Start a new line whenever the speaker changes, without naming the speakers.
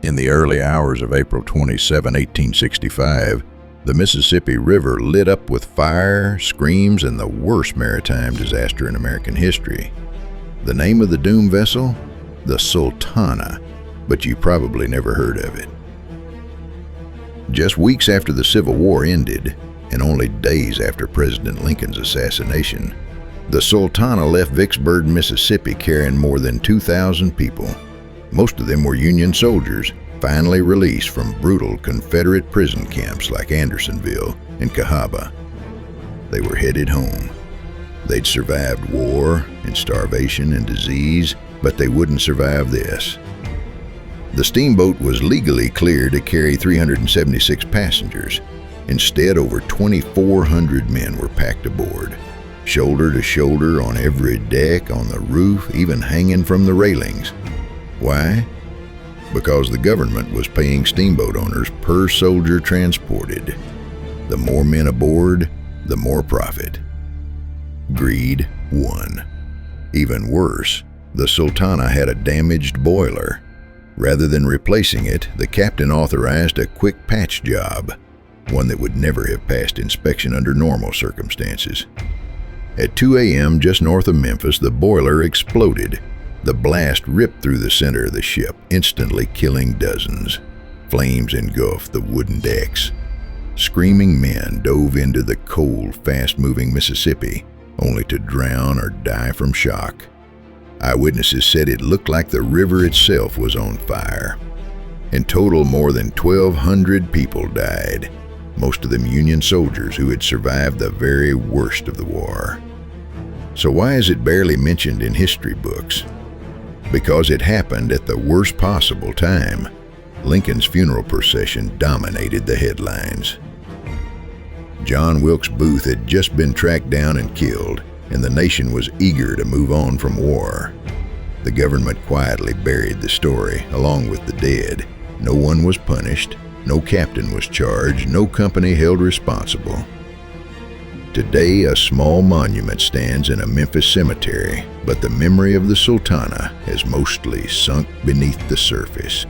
In the early hours of April 27, 1865, the Mississippi River lit up with fire, screams, and the worst maritime disaster in American history. The name of the doomed vessel? The Sultana, but you probably never heard of it. Just weeks after the Civil War ended, and only days after President Lincoln's assassination, the Sultana left Vicksburg, Mississippi carrying more than 2,000 people. Most of them were Union soldiers, finally released from brutal Confederate prison camps like Andersonville and Cahaba. They were headed home. They'd survived war and starvation and disease, but they wouldn't survive this. The steamboat was legally cleared to carry 376 passengers. Instead, over 2,400 men were packed aboard, shoulder to shoulder on every deck, on the roof, even hanging from the railings. Why? Because the government was paying steamboat owners per soldier transported. The more men aboard, the more profit. Greed won. Even worse, the Sultana had a damaged boiler. Rather than replacing it, the captain authorized a quick patch job, one that would never have passed inspection under normal circumstances. At 2 a.m., just north of Memphis, the boiler exploded. The blast ripped through the center of the ship, instantly killing dozens. Flames engulfed the wooden decks. Screaming men dove into the cold, fast-moving Mississippi, only to drown or die from shock. Eyewitnesses said it looked like the river itself was on fire. In total, more than 1,200 people died, most of them Union soldiers who had survived the very worst of the war. So why is it barely mentioned in history books? Because it happened at the worst possible time. Lincoln's funeral procession dominated the headlines. John Wilkes Booth had just been tracked down and killed, and the nation was eager to move on from war. The government quietly buried the story, along with the dead. No one was punished, no captain was charged, no company held responsible. Today, a small monument stands in a Memphis cemetery, but the memory of the Sultana has mostly sunk beneath the surface.